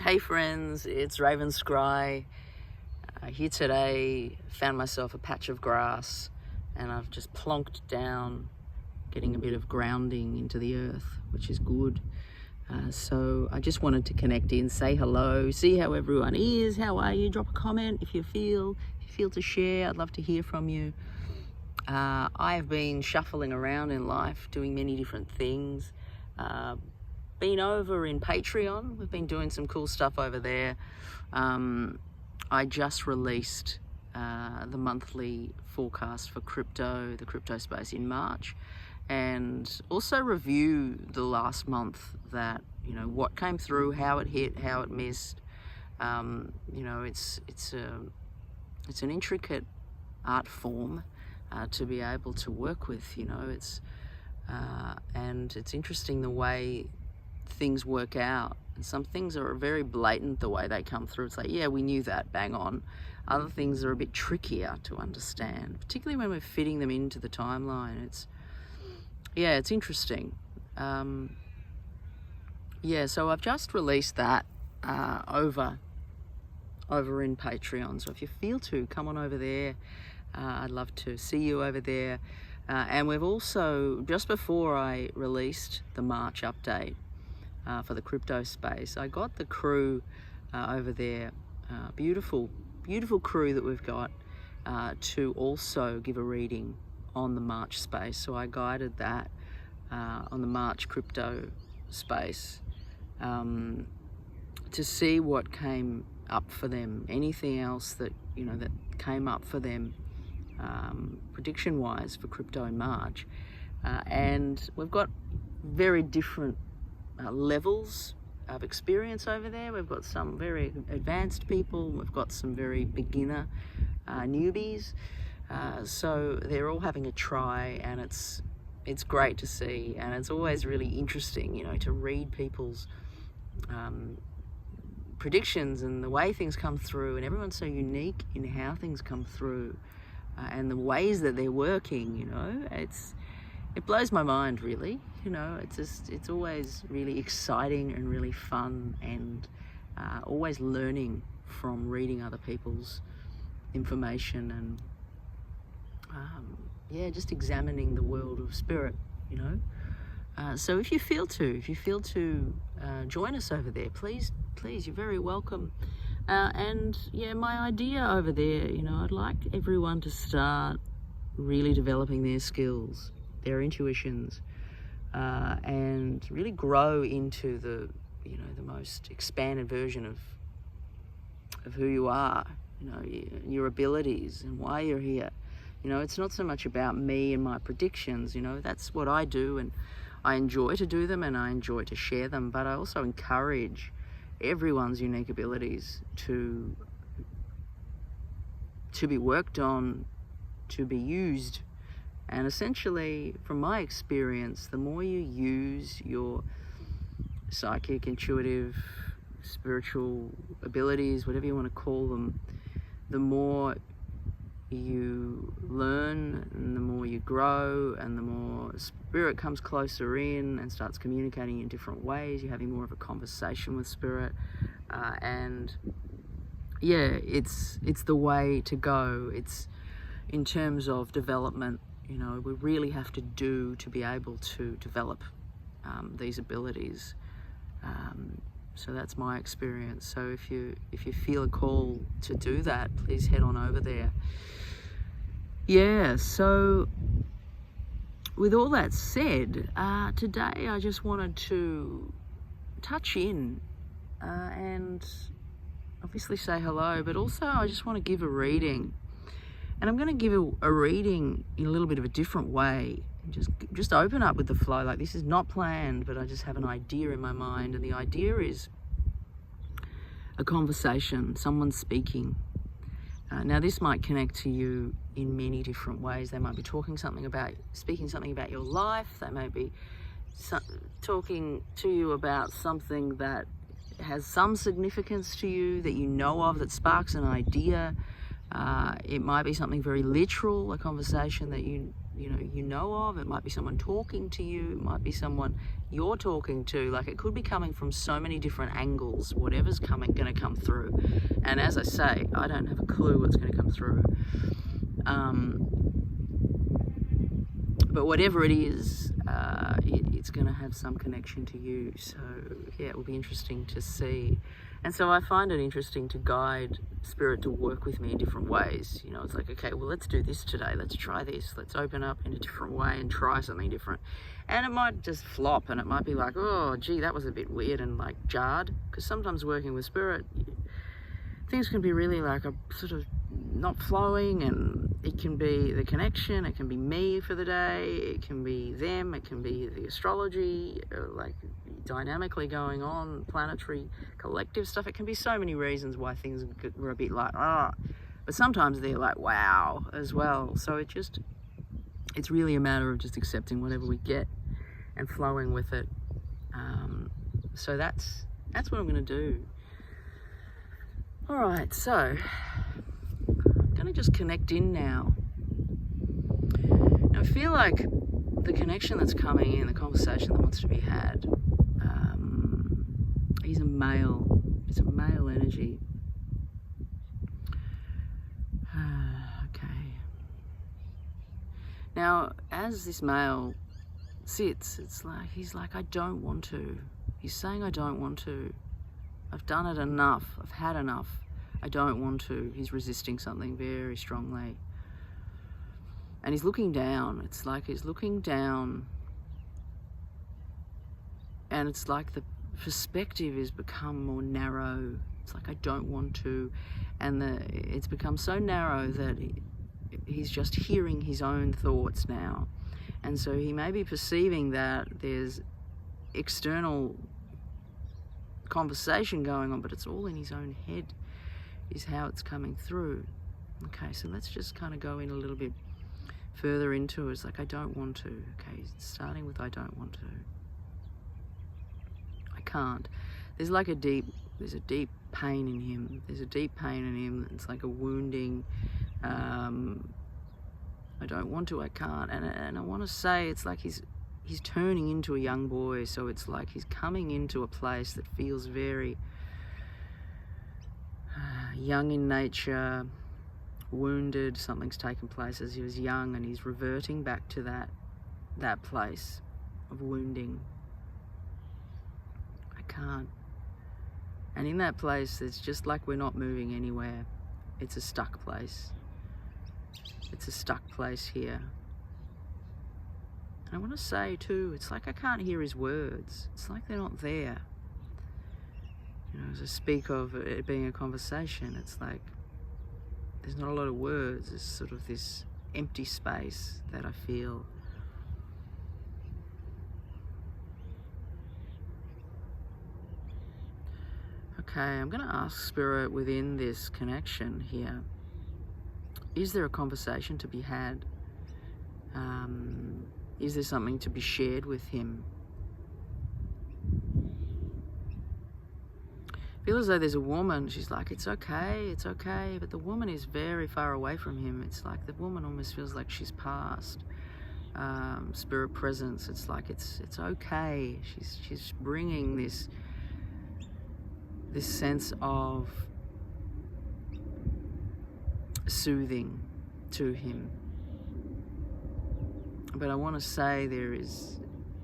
Hey friends, it's Raven Scry. Here today, found myself a patch of grass and I've just plonked down, getting a bit of grounding into the earth, which is good. So I just wanted to connect in, say hello, see how everyone is, how are you, drop a comment if you feel to share. I'd love to hear from you. I've been shuffling around in life, doing many different things. Been over in Patreon, we've been doing some cool stuff over there. I just released the monthly forecast for the crypto space in March, and also review the last month, that, you know, what came through, how it hit, how it missed. You know, it's an intricate art form to be able to work with, you know. And it's interesting the way things work out, and some things are very blatant the way they come through. It's like, yeah, we knew that, bang on. Other things are a bit trickier to understand, particularly when we're fitting them into the timeline. It's interesting. So I've just released that over in Patreon, so if you feel to, come on over there. I'd love to see you over there. And we've also, just before I released the March update for the crypto space, I got the crew over there, beautiful crew that we've got, to also give a reading on the March space. So I guided that on the March crypto space to see what came up for them, anything else that, you know, that came up for them prediction wise for crypto in March. And we've got very different levels of experience over there. We've got some very advanced people, we've got some very beginner newbies, so they're all having a try, and it's great to see. And it's always really interesting, you know, to read people's predictions and the way things come through, and everyone's so unique in how things come through and the ways that they're working, you know. It blows my mind, really, you know. It's always really exciting and really fun, and always learning from reading other people's information, and just examining the world of spirit, you know. So if you feel to join us over there, please, you're very welcome. And yeah, my idea over there, you know, I'd like everyone to start really developing their skills, their intuitions, and really grow into the most expanded version of who you are, you know, your abilities and why you're here. You know, it's not so much about me and my predictions, you know. That's what I do, and I enjoy to do them, and I enjoy to share them, but I also encourage everyone's unique abilities to be worked on, to be used. And essentially, from my experience, the more you use your psychic, intuitive, spiritual abilities, whatever you want to call them, the more you learn, and the more you grow, and the more spirit comes closer in and starts communicating in different ways. You're having more of a conversation with spirit, and yeah, it's the way to go. It's in terms of development, you know, we really have to be able to develop these abilities. So that's my experience. So if you feel a call to do that, please head on over there. Yeah, so with all that said, today I just wanted to touch in and obviously say hello, but also I just want to give a reading. And I'm going to give a reading in a little bit of a different way. Just open up with the flow. Like, this is not planned, but I just have an idea in my mind, and the idea is a conversation, someone speaking. Now, this might connect to you in many different ways. They might be speaking something about your life. They may be talking to you about something that has some significance to you, that you know of, that sparks an idea. It might be something very literal, a conversation that you you know of. It might be someone talking to you. It might be someone you're talking to. Like, it could be coming from so many different angles. Whatever's going to come through. And as I say, I don't have a clue what's going to come through. But whatever it is, it's going to have some connection to you. So yeah, it will be interesting to see. And so I find it interesting to guide spirit to work with me in different ways. It's like, okay, well, let's do this today. Let's try this. Let's open up in a different way and try something different. And it might just flop, and it might be like, oh, gee, that was a bit weird and like jarred. Because sometimes working with spirit, things can be really like a sort of not flowing, and it can be the connection, it can be me for the day, it can be them, it can be the astrology, like dynamically going on, planetary collective stuff. It can be so many reasons why things were a bit like, but sometimes they're like, wow, as well. So it's really a matter of just accepting whatever we get and flowing with it. So that's what I'm going to do. All right, so I'm going to just connect in now. Now I feel like the connection that's coming in, the conversation that wants to be had, he's a male. It's a male energy. Okay. Now, as this male sits, he's like, I don't want to. He's saying, I don't want to. I've done it enough. I've had enough. I don't want to. He's resisting something very strongly. And he's looking down. It's like he's looking down. And it's like the perspective has become more narrow. It's like, I don't want to. And it's become so narrow that he's just hearing his own thoughts now. And so he may be perceiving that there's external conversation going on, but it's all in his own head, is how it's coming through. Okay, so let's just kind of go in a little bit further into it. It's like, I don't want to. Okay, starting with I don't want to. I can't. There's a deep pain in him. There's a deep pain in him. It's like a wounding. I don't want to, I can't. And I want to say it's like he's turning into a young boy. So it's like he's coming into a place that feels very young in nature, wounded. Something's taken place as he was young, and he's reverting back to that place of wounding. I can't. And in that place, it's just like we're not moving anywhere. It's a stuck place. It's a stuck place here. And I want to say too, it's like I can't hear his words. It's like they're not there. As I speak of it being a conversation, it's like there's not a lot of words. There's sort of this empty space that I feel. Okay, I'm going to ask Spirit within this connection here, is there a conversation to be had? Is there something to be shared with him? I feel as though there's a woman, she's like, it's okay, but the woman is very far away from him. It's like the woman almost feels like she's passed. Spirit presence, it's like it's okay. She's bringing this sense of soothing to him. But I want to say there is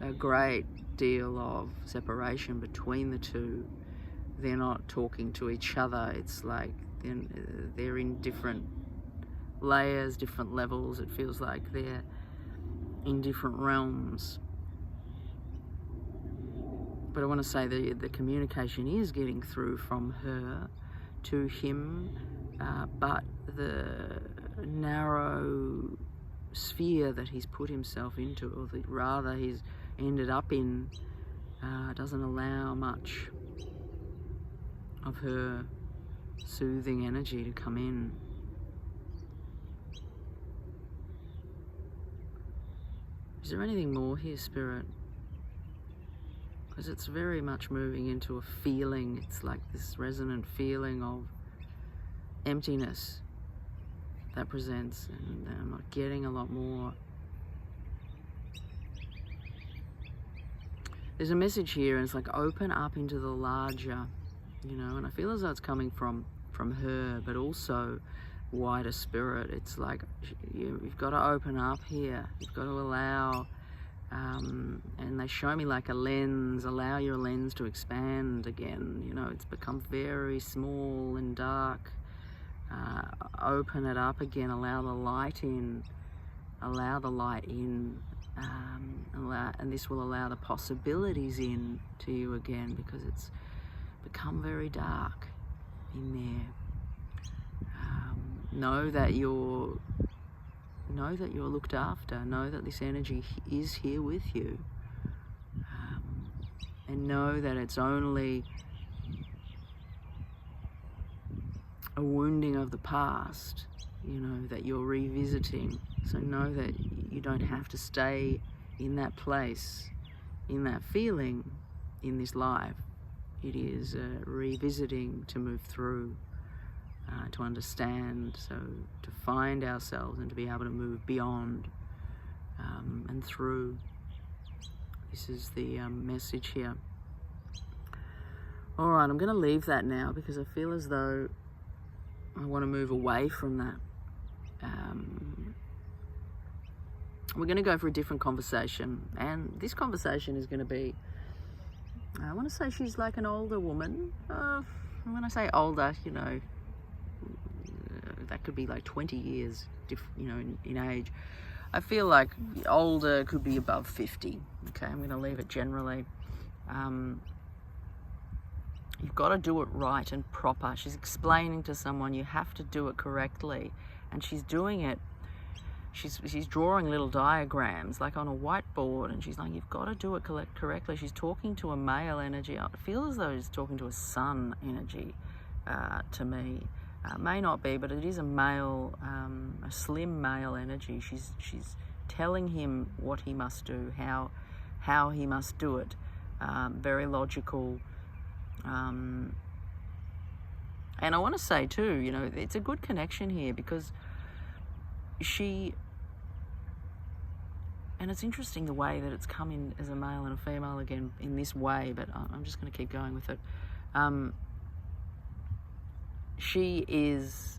a great deal of separation between the two. They're not talking to each other. It's like they're in different layers, different levels. It feels like they're in different realms. But I want to say the communication is getting through from her to him, but the narrow sphere that he's put himself into, or rather he's ended up in, doesn't allow much of her soothing energy to come in. Is there anything more here, Spirit? Because it's very much moving into a feeling. It's like this resonant feeling of emptiness that presents, and I'm not getting a lot more there's a message here, and it's like open up into the larger, you know, and I feel as though it's coming from her, but also wider spirit. It's like you've got to open up here. You've got to allow, and they show me like a lens, allow your lens to expand again. You know, it's become very small and dark. Open it up again, allow the light in, and this will allow the possibilities in to you again, because it's become very dark in there. Know that you're looked after. Know that this energy is here with you, and know that it's only a wounding of the past, you know, that you're revisiting. So know that you don't have to stay in that place, in that feeling, in this life. It is revisiting to move through, to understand, so to find ourselves and to be able to move beyond and through. This is the message here. All right, I'm going to leave that now because I feel as though I want to move away from that. We're going to go for a different conversation, and this conversation is going to be, I want to say she's like an older woman. When I say older, you know, that could be like 20 years, you know, in age. I feel like older could be above 50. Okay, I'm going to leave it generally. You've got to do it right and proper. She's explaining to someone you have to do it correctly, and she's doing it. She's drawing little diagrams like on a whiteboard, and she's like, you've got to do it correctly. She's talking to a male energy. I feel as though she's talking to a sun energy to me. May not be, but it is a male, a slim male energy. She's telling him what he must do, how he must do it. Very logical. And I want to say too, you know, it's a good connection here, because and it's interesting the way that it's come in as a male and a female again in this way, but I'm just going to keep going with it. She is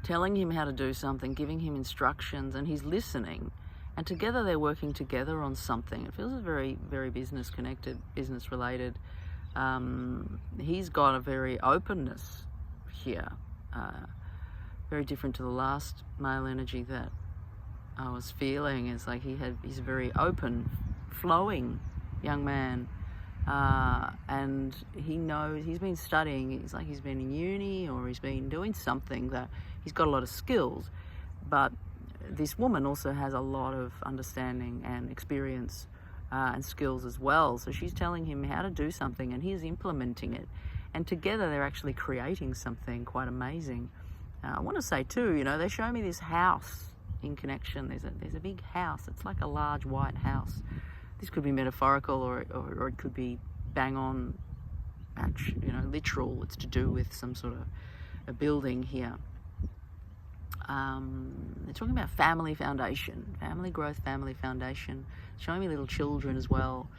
telling him how to do something, giving him instructions, and he's listening, and together they're working together on something. It feels very, very business connected, business related. He's got a very openness here, very different to the last male energy that I was feeling. It's like he's a very open, flowing young man, and he knows, he's been studying. It's like he's been in uni, or he's been doing something that he's got a lot of skills, but this woman also has a lot of understanding and experience and skills as well. So she's telling him how to do something, and he's implementing it, and together they're actually creating something quite amazing. I want to say too, you know, they show me this house in connection. There's a big house. It's like a large white house. This could be metaphorical, or it could be bang on, you know, literal. It's to do with some sort of a building here. They're talking about family foundation, family growth, family foundation, showing me little children as well.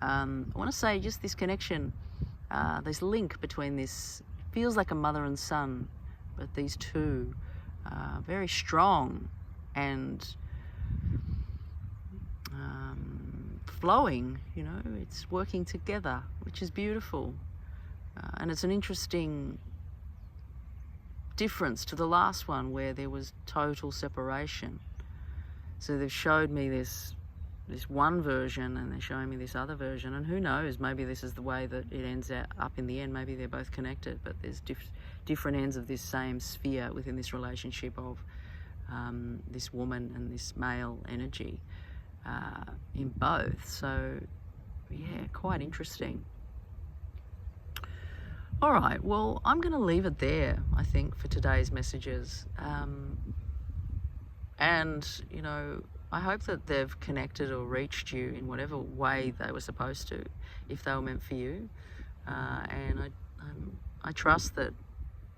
I want to say just this connection, this link between this, feels like a mother and son, but these two, very strong and flowing, you know, it's working together, which is beautiful. And it's an interesting difference to the last one where there was total separation. So they've showed me this one version, and they're showing me this other version, and who knows, maybe this is the way that it ends up in the end. Maybe they're both connected, but there's different ends of this same sphere within this relationship of this woman and this male energy in both. So yeah, quite interesting. All right, well, I'm going to leave it there, I think, for today's messages. And, you know, I hope that they've connected or reached you in whatever way they were supposed to, if they were meant for you. And I trust that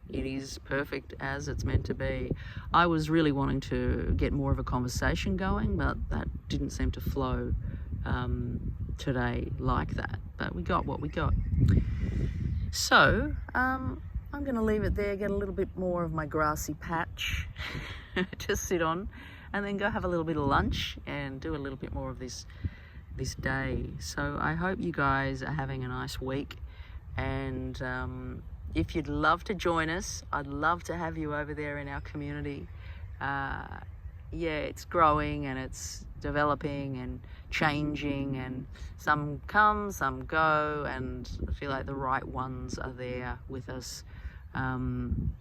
it is perfect as it's meant to be. I was really wanting to get more of a conversation going, but that didn't seem to flow today like that, but we got what we got. So I'm going to leave it there, get a little bit more of my grassy patch to sit on, and then go have a little bit of lunch and do a little bit more of this day. So I hope you guys are having a nice week, and if you'd love to join us, I'd love to have you over there in our community. Yeah, it's growing and it's developing and changing, and some come, some go, and I feel like the right ones are there with us. And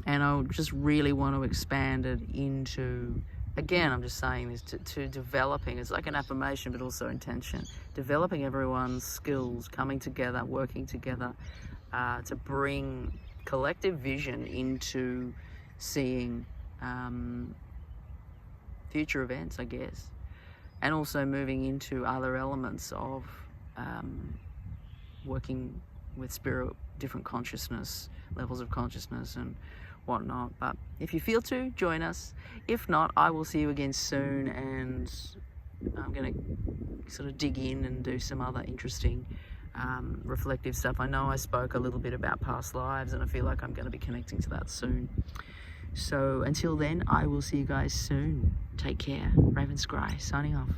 I just really want to expand it into, again, I'm just saying this, to developing, it's like an affirmation but also intention, developing everyone's skills, coming together, working together, to bring collective vision into seeing future events, I guess, and also moving into other elements of working with spirit, different consciousness, levels of consciousness and whatnot. But if you feel to, join us. If not, I will see you again soon, and I'm going to sort of dig in and do some other interesting reflective stuff. I know I spoke a little bit about past lives, and I feel like I'm going to be connecting to that soon. So until then, I will see you guys soon. Take care. Raven Scry signing off.